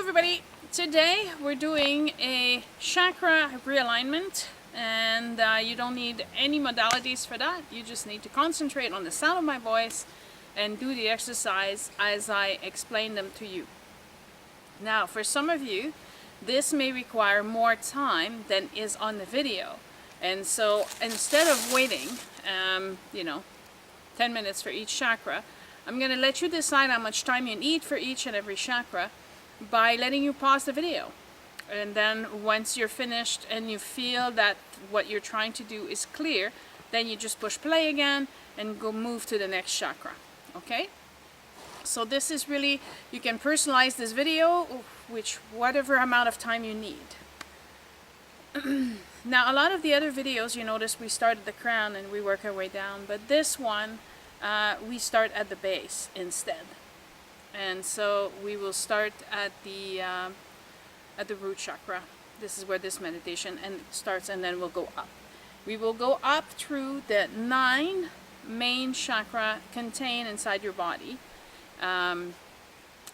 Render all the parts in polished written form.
everybody, today we're doing a chakra realignment, and you don't need any modalities for that. You just need to concentrate on the sound of my voice and do the exercise as I explain them to you. Now, for some of you, this may require more time than is on the video, and so instead of waiting 10 minutes for each chakra, I'm going to let you decide how much time you need for each and every chakra by letting you pause the video. And then once you're finished and you feel that what you're trying to do is clear, then you just push play again and go move to the next chakra. Okay? So this is really, you can personalize this video which whatever amount of time you need. Now, a lot of the other videos, you notice we start at the crown and we work our way down, but this one we start at the base instead. And so we will start at the root chakra. This is where this meditation starts, and then we'll go up. We will go up through the 9 main chakra contained inside your body.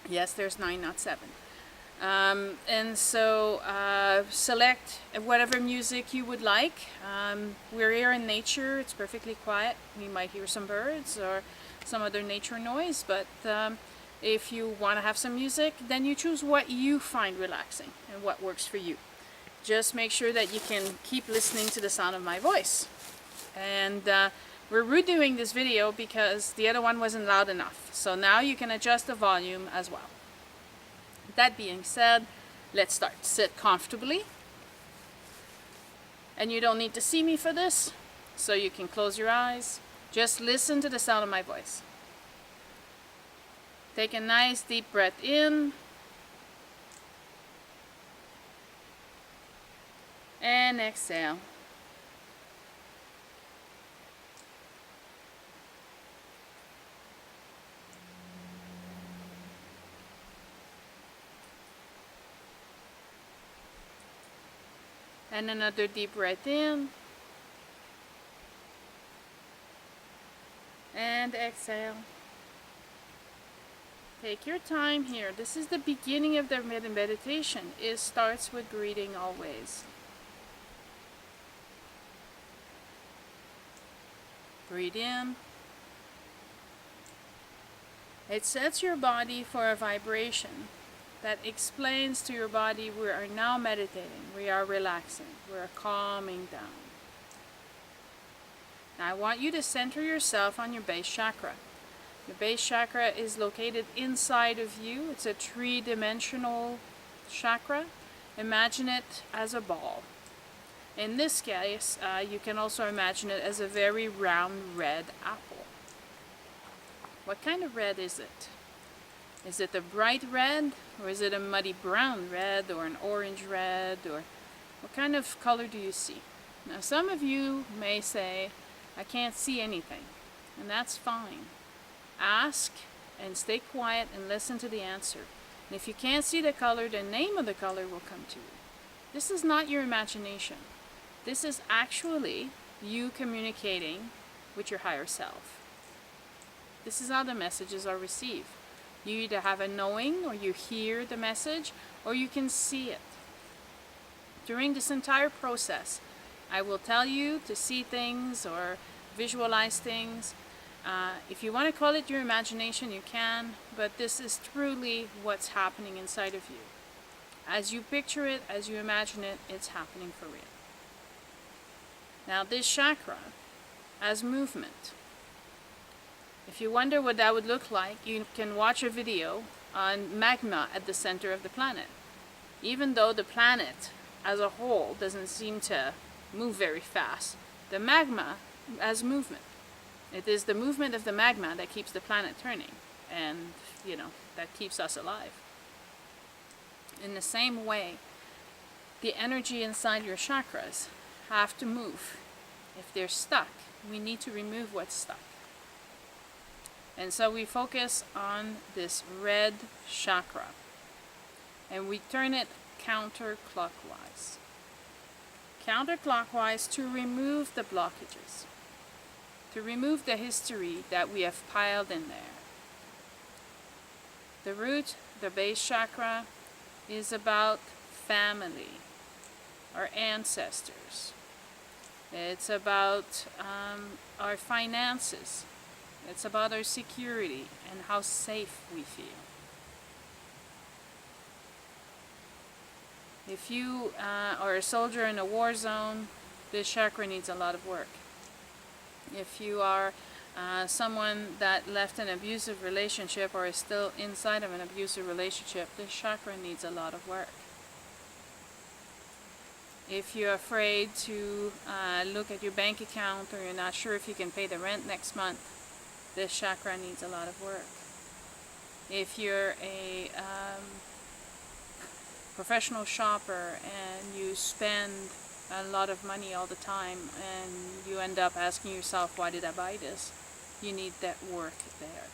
Yes, there's 9, not 7. And so select whatever music you would like. We're here in nature, it's perfectly quiet. You might hear some birds or some other nature noise, but if you want to have some music, then you choose what you find relaxing and what works for you. Just make sure that you can keep listening to the sound of my voice. And we're redoing this video because the other one wasn't loud enough. So now you can adjust the volume as well. That being said, let's start. Sit comfortably. And you don't need to see me for this, so you can close your eyes. Just listen to the sound of my voice. Take a nice deep breath in. And exhale. And another deep breath in. And exhale. Take your time here. This is the beginning of the meditation. It starts with breathing always. Breathe in. It sets your body for a vibration that explains to your body we are now meditating, we are relaxing, we are calming down. Now I want you to center yourself on your base chakra. The base chakra is located inside of you. It's a 3-dimensional chakra. Imagine it as a ball. In this case, you can also imagine it as a very round red apple. What kind of red is it? Is it a bright red, or is it a muddy brown red, or an orange red, or what kind of color do you see? Now some of you may say, I can't see anything, and that's fine. Ask and stay quiet and listen to the answer. And if you can't see the color, the name of the color will come to you. This is not your imagination. This is actually you communicating with your higher self. This is how the messages are received. You either have a knowing, or you hear the message, or you can see it. During this entire process, I will tell you to see things or visualize things. If you want to call it your imagination, you can, but this is truly what's happening inside of you. As you picture it, as you imagine it, it's happening for real. Now this chakra has movement. If you wonder what that would look like, you can watch a video on magma at the center of the planet. Even though the planet as a whole doesn't seem to move very fast, the magma has movement. It is the movement of the magma that keeps the planet turning, and that keeps us alive. In the same way, the energy inside your chakras have to move. If they're stuck, we need to remove what's stuck. And so we focus on this red chakra, and we turn it counterclockwise. Counterclockwise to remove the blockages, to remove the history that we have piled in there. The root, the base chakra, is about family, our ancestors. It's about our finances. It's about our security and how safe we feel. If you are a soldier in a war zone, this chakra needs a lot of work. If you are someone that left an abusive relationship or is still inside of an abusive relationship, this chakra needs a lot of work. If you're afraid to look at your bank account, or you're not sure if you can pay the rent next month, this chakra needs a lot of work. If you're a professional shopper and you spend a lot of money all the time and you end up asking yourself, why did I buy this? You need that work there.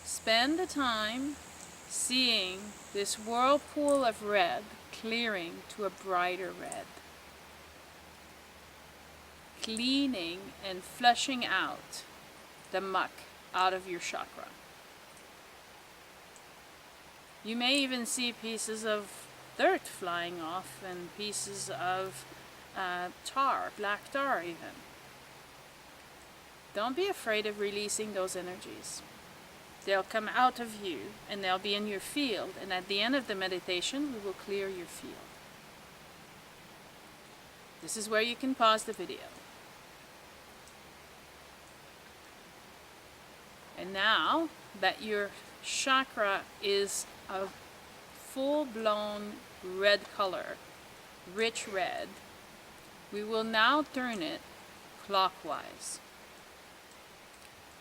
Spend the time seeing this whirlpool of red clearing to a brighter red. Cleaning and flushing out the muck out of your chakra. You may even see pieces of dirt flying off and pieces of tar, black tar even. Don't be afraid of releasing those energies. They'll come out of you and they'll be in your field, and at the end of the meditation we will clear your field. This is where you can pause the video. And now that your chakra is a full-blown red color, rich red, we will now turn it clockwise.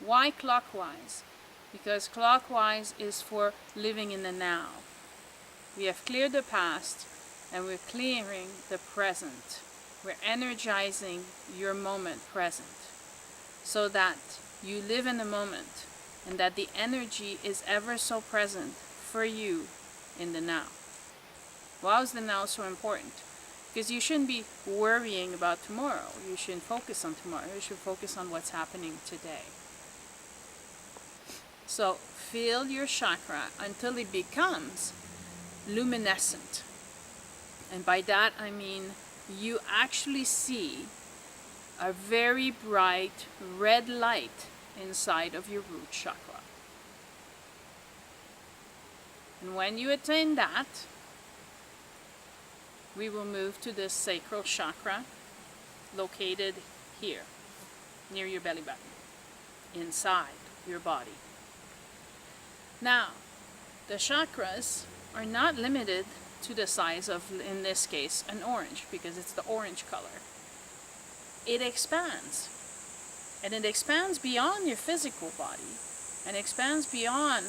Why clockwise? Because clockwise is for living in the now. We have cleared the past and we're clearing the present. We're energizing your moment present so that you live in the moment and that the energy is ever so present for you in the now. Why is the now so important? Because you shouldn't be worrying about tomorrow. You shouldn't focus on tomorrow. You should focus on what's happening today. So fill your chakra until it becomes luminescent. And by that I mean you actually see a very bright red light inside of your root chakra. And when you attain that, we will move to the sacral chakra located here, near your belly button, inside your body. Now, the chakras are not limited to the size of, in this case, an orange, because it's the orange color. It expands. And it expands beyond your physical body, and expands beyond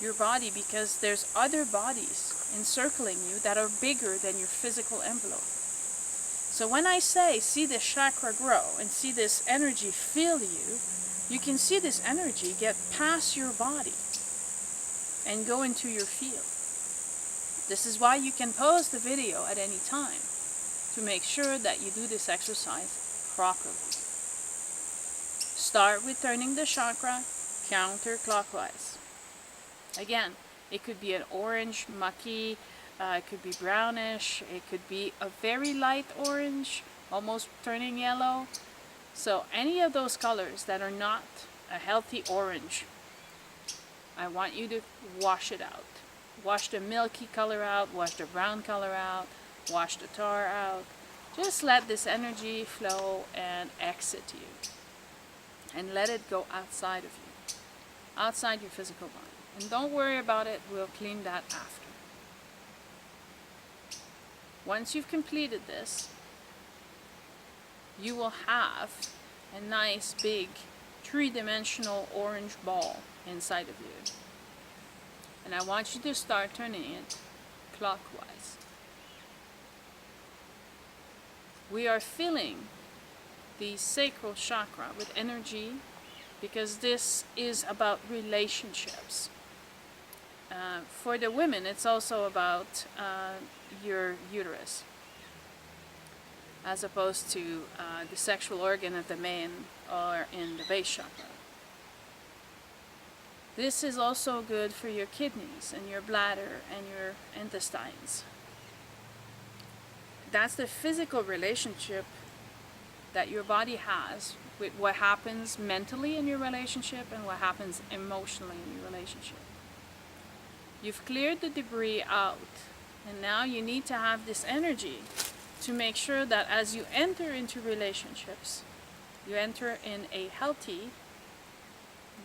your body because there's other bodies encircling you that are bigger than your physical envelope. So when I say, see this chakra grow and see this energy fill you, you can see this energy get past your body and go into your field. This is why you can pause the video at any time to make sure that you do this exercise properly. Start with turning the chakra counterclockwise. Again, it could be an orange, mucky, it could be brownish, it could be a very light orange, almost turning yellow. So any of those colors that are not a healthy orange, I want you to wash it out. Wash the milky color out, wash the brown color out, wash the tar out. Just let this energy flow and exit you. And let it go outside of you, outside your physical body. And don't worry about it, we'll clean that after. Once you've completed this, you will have a nice big three-dimensional orange ball inside of you. And I want you to start turning it clockwise. We are filling the sacral chakra with energy because this is about relationships. For the women, it's also about your uterus, as opposed to the sexual organ of the man or in the base chakra. This is also good for your kidneys and your bladder and your intestines. That's the physical relationship that your body has with what happens mentally in your relationship and what happens emotionally in your relationship. You've cleared the debris out, and now you need to have this energy to make sure that as you enter into relationships, you enter in a healthy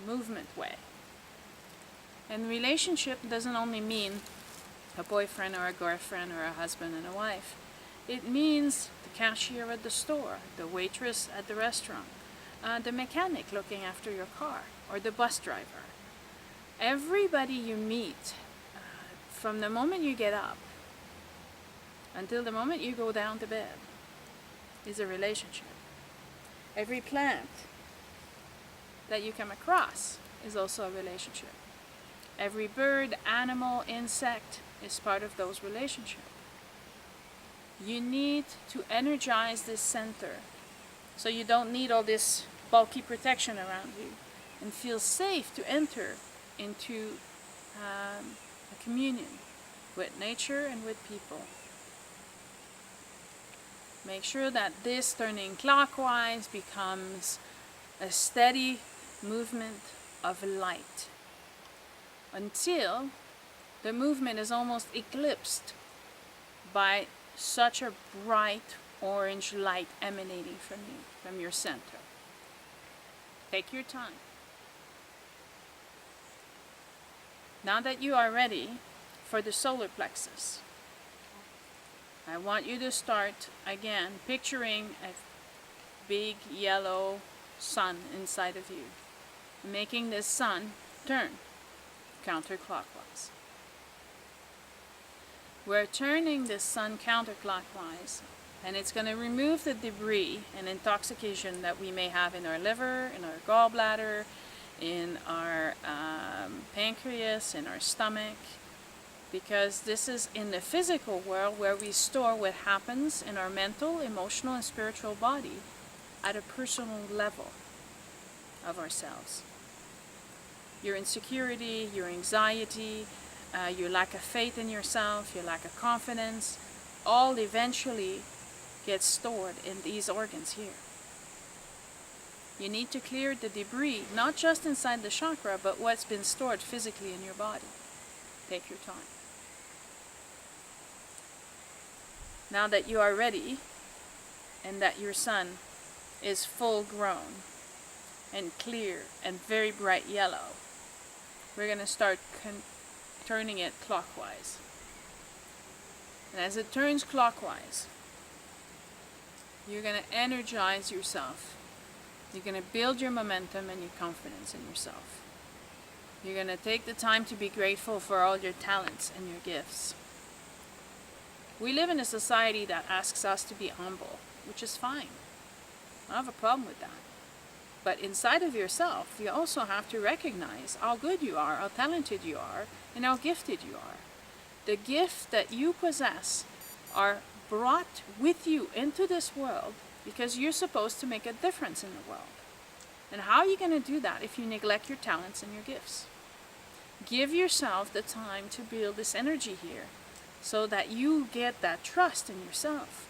movement way. And relationship doesn't only mean a boyfriend or a girlfriend or a husband and a wife. It means the cashier at the store, the waitress at the restaurant, the mechanic looking after your car, or the bus driver. Everybody you meet, from the moment you get up until the moment you go down to bed, is a relationship. Every plant that you come across is also a relationship. Every bird, animal, insect is part of those relationships. You need to energize this center so you don't need all this bulky protection around you, and feel safe to enter into a communion with nature and with people. Make sure that this turning clockwise becomes a steady movement of light until the movement is almost eclipsed by such a bright orange light emanating from you, from your center. Take your time. Now that you are ready for the solar plexus, I want you to start again picturing a big yellow sun inside of you, making this sun turn counterclockwise. We're turning this sun counterclockwise, and it's going to remove the debris and intoxication that we may have in our liver, in our gallbladder, in our pancreas, in our stomach, because this is in the physical world where we store what happens in our mental, emotional, and spiritual body at a personal level of ourselves. Your insecurity, your anxiety, your lack of faith in yourself, your lack of confidence, all eventually gets stored in these organs here. You need to clear the debris, not just inside the chakra, but what's been stored physically in your body. Take your time. Now that you are ready, and that your sun is full grown and clear and very bright yellow, we're going to start turning it clockwise. And as it turns clockwise, you're going to energize yourself. You're going to build your momentum and your confidence in yourself. You're going to take the time to be grateful for all your talents and your gifts. We live in a society that asks us to be humble, which is fine. I don't have a problem with that. But inside of yourself, you also have to recognize how good you are, how talented you are, and how gifted you are. The gifts that you possess are brought with you into this world because you're supposed to make a difference in the world. And how are you going to do that if you neglect your talents and your gifts? Give yourself the time to build this energy here so that you get that trust in yourself,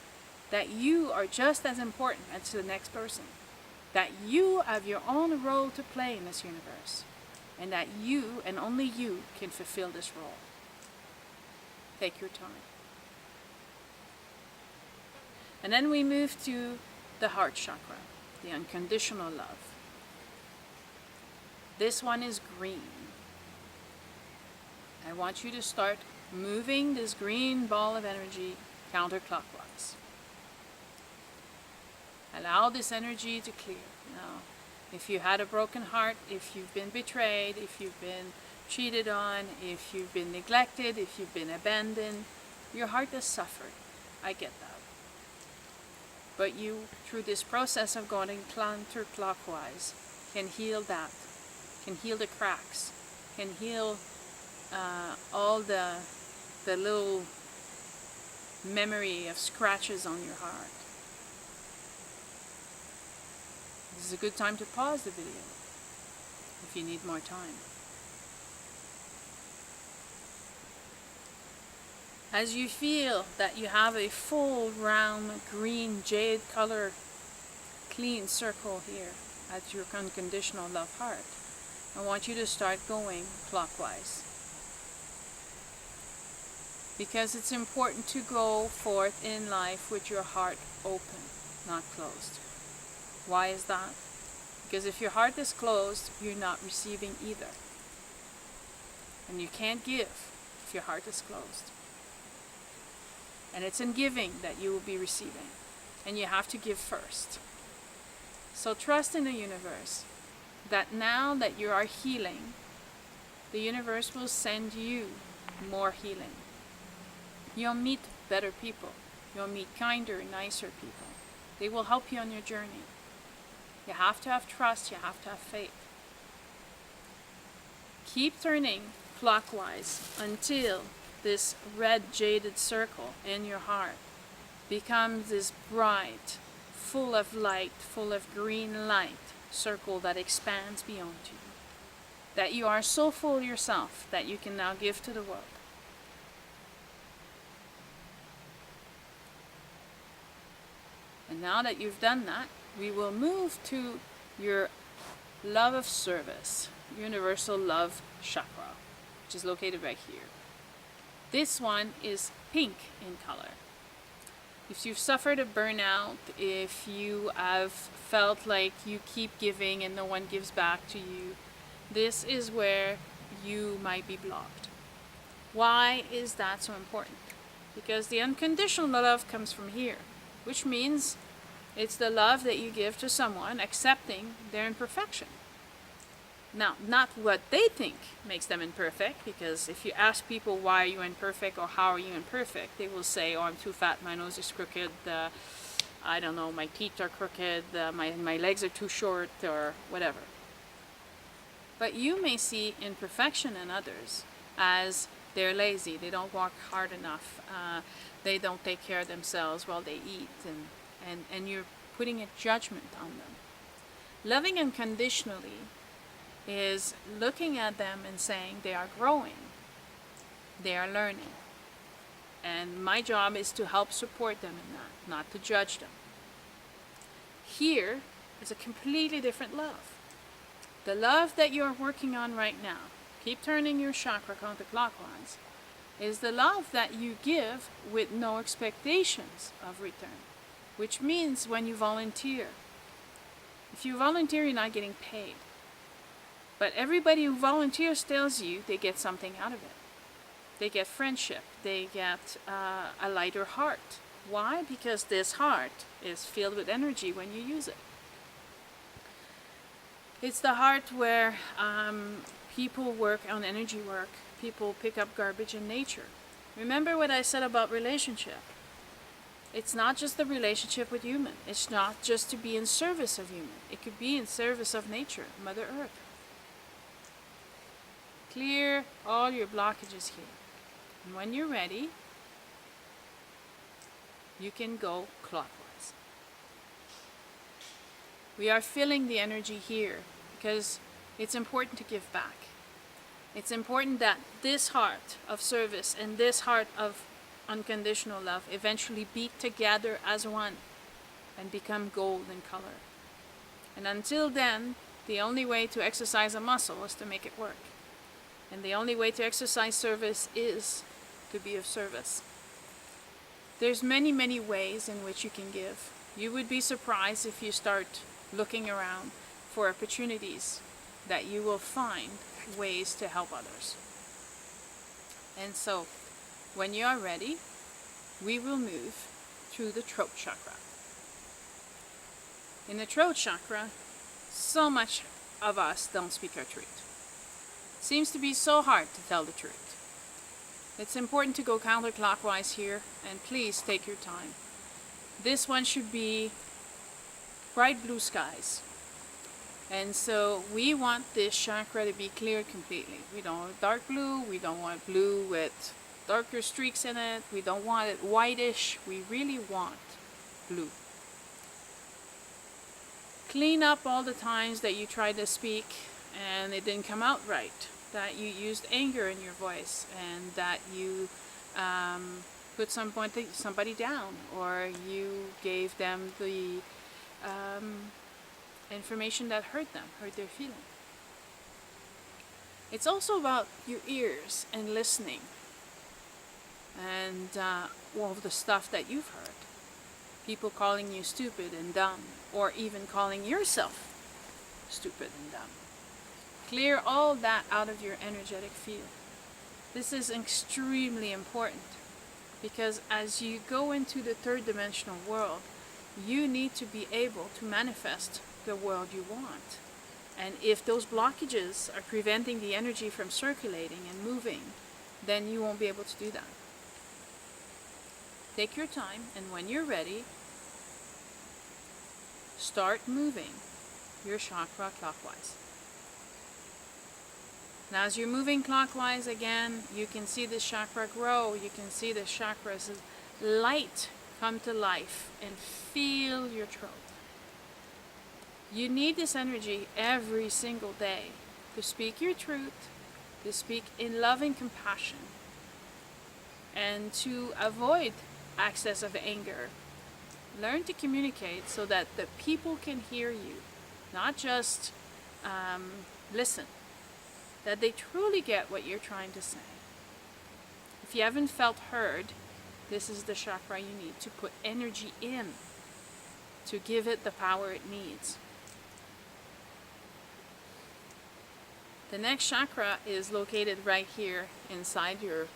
that you are just as important as the next person, that you have your own role to play in this universe, and that you and only you can fulfill this role. Take your time. And then we move to the heart chakra, the unconditional love. This one is green. I want you to start moving this green ball of energy counterclockwise. Allow this energy to clear. Now, if you had a broken heart, if you've been betrayed, if you've been cheated on, if you've been neglected, if you've been abandoned, your heart has suffered. I get that. But you, through this process of going counterclockwise, can heal that, can heal the cracks, can heal all the little memory of scratches on your heart. This is a good time to pause the video if you need more time. As you feel that you have a full round green jade color clean circle here at your unconditional love heart, I want you to start going clockwise. Because it's important to go forth in life with your heart open, not closed. Why is that? Because if your heart is closed, you're not receiving either. And you can't give if your heart is closed. And it's in giving that you will be receiving. And you have to give first. So trust in the universe that now that you are healing, the universe will send you more healing. You'll meet better people. You'll meet kinder, nicer people. They will help you on your journey. You have to have trust. You have to have faith. Keep turning clockwise until this red jaded circle in your heart becomes this bright, full of light, full of green light circle that expands beyond you. That you are so full yourself that you can now give to the world. And now that you've done that, we will move to your love of service, universal love chakra, which is located right here. This one is pink in color. If you've suffered a burnout, if you have felt like you keep giving and no one gives back to you, this is where you might be blocked. Why is that so important? Because the unconditional love comes from here, which means it's the love that you give to someone, accepting their imperfection. Now, not what they think makes them imperfect, because if you ask people why are you imperfect or how are you imperfect, they will say, oh, I'm too fat, my nose is crooked, I don't know, my teeth are crooked, my legs are too short, or whatever. But you may see imperfection in others as they're lazy, they don't work hard enough, they don't take care of themselves while they eat, and you're putting a judgment on them. Loving unconditionally is looking at them and saying they are growing, they are learning. And my job is to help support them in that, not to judge them. Here is a completely different love. The love that you're working on right now, keep turning your chakra counterclockwise, is the love that you give with no expectations of return. Which means when you volunteer. If you volunteer, you're not getting paid. But everybody who volunteers tells you they get something out of it. They get friendship. They get a lighter heart. Why? Because this heart is filled with energy when you use it. It's the heart where people work on energy work. People pick up garbage in nature. Remember what I said about relationship. It's not just the relationship with human. It's not just to be in service of human. It could be in service of nature, Mother Earth. Clear all your blockages here. And when you're ready, you can go clockwise. We are filling the energy here because it's important to give back. It's important that this heart of service and this heart of unconditional love eventually beat together as one and become gold in color. And until then, the only way to exercise a muscle is to make it work. And the only way to exercise service is to be of service. There's many, many ways in which you can give. You would be surprised if you start looking around for opportunities that you will find ways to help others. And so, when you are ready, we will move to the throat chakra. In the throat chakra, so much of us don't speak our truth. It seems to be so hard to tell the truth. It's important to go counterclockwise here, and please take your time. This one should be bright blue skies. And so we want this chakra to be cleared completely. We don't want dark blue, we don't want blue with darker streaks in it, we don't want it whitish, we really want blue. Clean up all the times that you tried to speak and it didn't come out right, that you used anger in your voice, and that you put somebody down, or you gave them the information that hurt them, hurt their feeling. It's also about your ears and listening, and all the stuff that you've heard. People calling you stupid and dumb, or even calling yourself stupid and dumb. Clear all that out of your energetic field. This is extremely important, because as you go into the third dimensional world, you need to be able to manifest the world you want. And if those blockages are preventing the energy from circulating and moving, then you won't be able to do that. Take your time, and when you're ready, start moving your chakra clockwise. Now as you're moving clockwise again, you can see the chakra grow. You can see the chakras light come to life, and feel your throat. You need this energy every single day to speak your truth, to speak in love and compassion, and to avoid access of anger. Learn to communicate so that the people can hear you, not just listen, that they truly get what you're trying to say. If you haven't felt heard, this is the chakra you need to put energy in to give it the power it needs. The next chakra is located right here inside your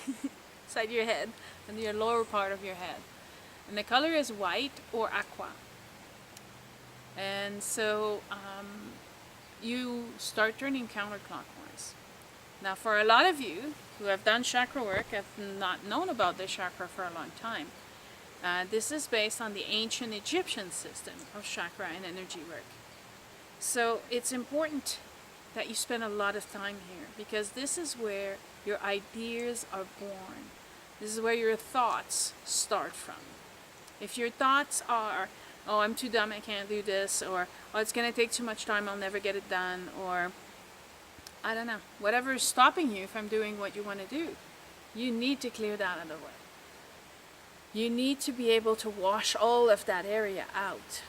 inside your head, in your lower part of your head. And the color is white or aqua. And so you start turning counterclockwise. Now for a lot of you who have done chakra work, have not known about this chakra for a long time, this is based on the ancient Egyptian system of chakra and energy work. So it's important that you spend a lot of time here, because this is where your ideas are born. This is where your thoughts start from. If your thoughts are, oh, I'm too dumb, I can't do this, or oh, it's going to take too much time, I'll never get it done, or I don't know, whatever is stopping you from doing what you want to do, you need to clear that out of the way. You need to be able to wash all of that area out.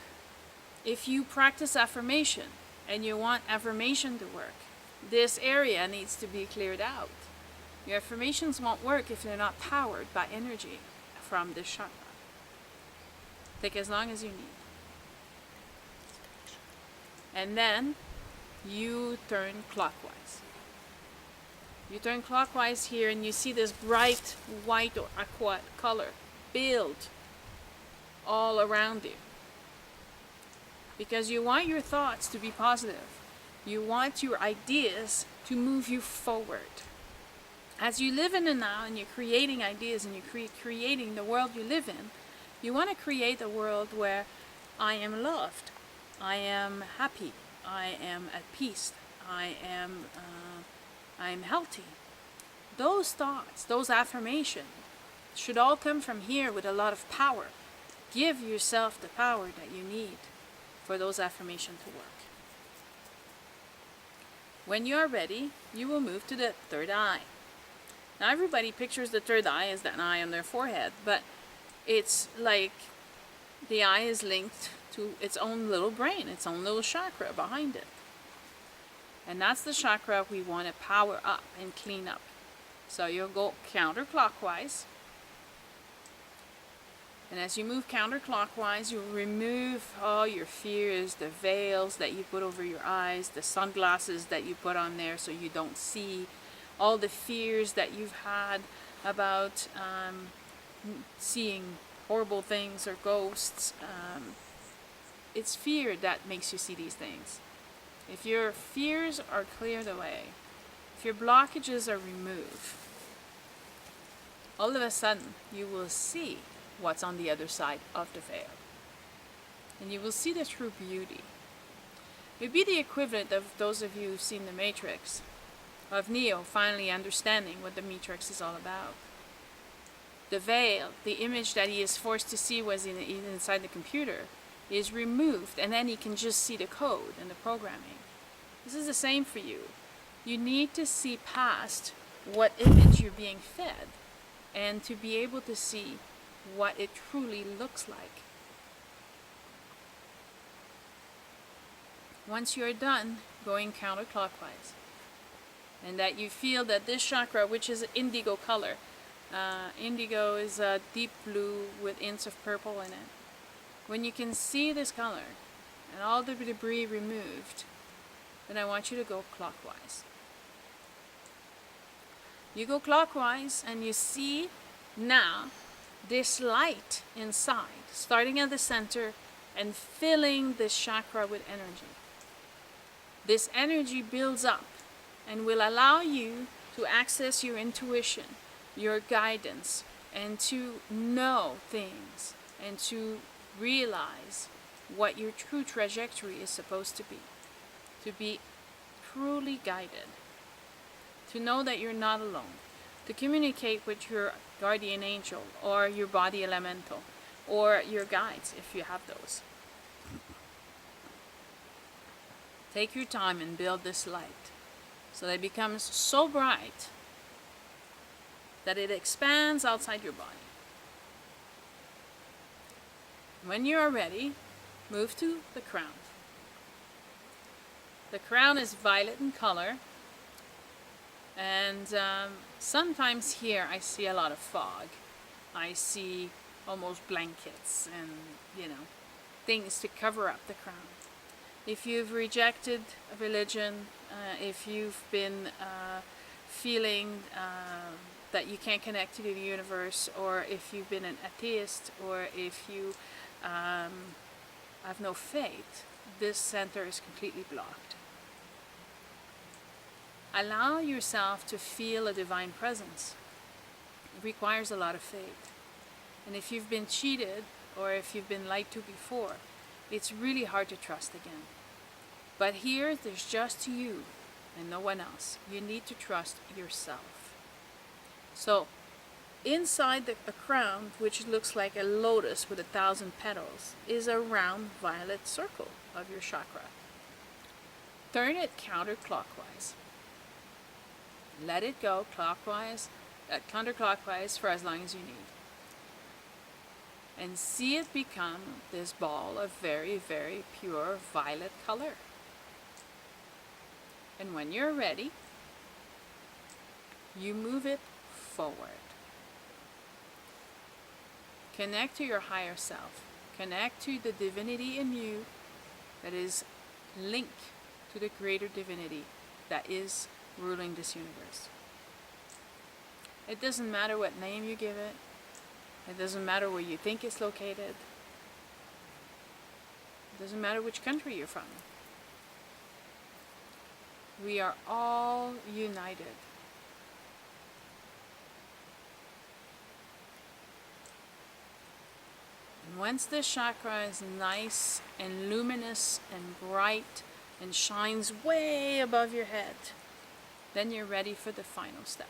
If you practice affirmation and you want affirmation to work, this area needs to be cleared out. Your affirmations won't work if they're not powered by energy from this chakra. Take as long as you need. And then you turn clockwise. You turn clockwise here, and you see this bright white or aqua color build all around you. Because you want your thoughts to be positive. You want your ideas to move you forward. As you live in the now and you're creating ideas and you're creating the world you live in, you want to create a world where I am loved, I am happy, I am at peace, I am healthy. Those thoughts, those affirmations should all come from here with a lot of power. Give yourself the power that you need for those affirmations to work. When you are ready, you will move to the third eye. Now everybody pictures the third eye as that eye on their forehead, but it's like the eye is linked to its own little brain, its own little chakra behind it. And that's the chakra we want to power up and clean up. So you'll go counterclockwise. And as you move counterclockwise, you remove all your fears, the veils that you put over your eyes, the sunglasses that you put on there so you don't see, all the fears that you've had about seeing horrible things or ghosts. It's fear that makes you see these things. If your fears are cleared away, if your blockages are removed, all of a sudden you will see what's on the other side of the veil. And you will see the true beauty. It would be the equivalent of those of you who've seen The Matrix, of Neo finally understanding what the Matrix is all about. The veil, the image that he is forced to see was inside the computer, is removed, and then he can just see the code and the programming. This is the same for you. You need to see past what image you're being fed, and to be able to see what it truly looks like. Once you're done going counterclockwise, and that you feel that this chakra, which is indigo color, indigo is a deep blue with hints of purple in it. When you can see this color and all the debris removed, then I want you to go clockwise. You go clockwise and you see now this light inside, starting at the center and filling this chakra with energy. This energy builds up and will allow you to access your intuition, your guidance, and to know things and to realize what your true trajectory is supposed to be truly guided, to know that you're not alone, to communicate with your guardian angel or your body elemental or your guides if you have those. Take your time and build this light so that it becomes so bright that it expands outside your body. When you are ready, move to the crown. The crown is violet in color, and sometimes here I see a lot of fog. I see almost blankets and, things to cover up the crown. If you've rejected religion, if you've been feeling that you can't connect to the universe, or if you've been an atheist, or if you have no faith, this center is completely blocked. Allow yourself to feel a divine presence. It requires a lot of faith. And if you've been cheated, or if you've been lied to before, it's really hard to trust again. But here, there's just you and no one else. You need to trust yourself. So, inside a crown, which looks like a lotus with 1,000 petals, is a round violet circle of your chakra. Turn it counterclockwise. Let it go counterclockwise for as long as you need. And see it become this ball of very, very pure violet color. And when you're ready, you move it forward. Connect to your higher self. Connect to the divinity in you that is linked to the greater divinity that is ruling this universe. It doesn't matter what name you give it. It doesn't matter where you think it's located. It doesn't matter which country you're from. We are all united. And once this chakra is nice and luminous and bright and shines way above your head, then you're ready for the final step.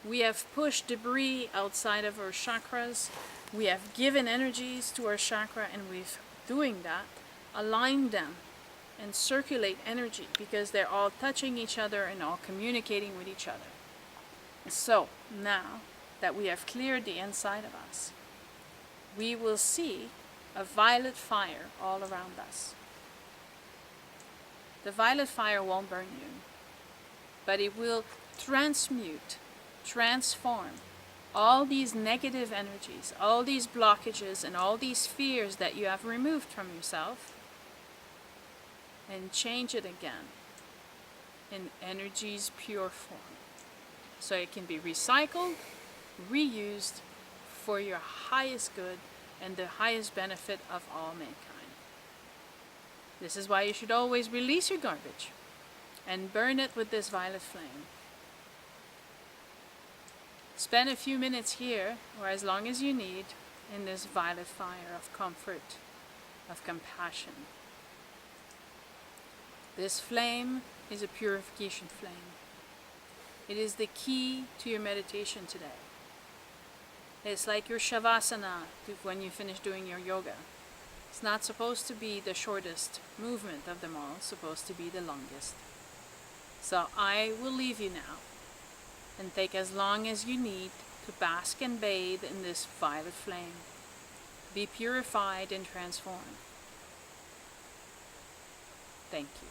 We have pushed debris outside of our chakras. We have given energies to our chakra, and we've, doing that, aligned them and circulate energy because they're all touching each other and all communicating with each other. So now that we have cleared the inside of us, we will see a violet fire all around us. The violet fire won't burn you, but it will transmute, transform all these negative energies, all these blockages, and all these fears that you have removed from yourself, and change it again in energy's pure form. So it can be recycled, reused for your highest good and the highest benefit of all mankind. This is why you should always release your garbage and burn it with this violet flame. Spend a few minutes here, or as long as you need, in this violet fire of comfort, of compassion. This flame is a purification flame. It is the key to your meditation today. It's like your shavasana when you finish doing your yoga. It's not supposed to be the shortest movement of them all, it's supposed to be the longest. So I will leave you now, and take as long as you need to bask and bathe in this violet flame. Be purified and transformed. Thank you.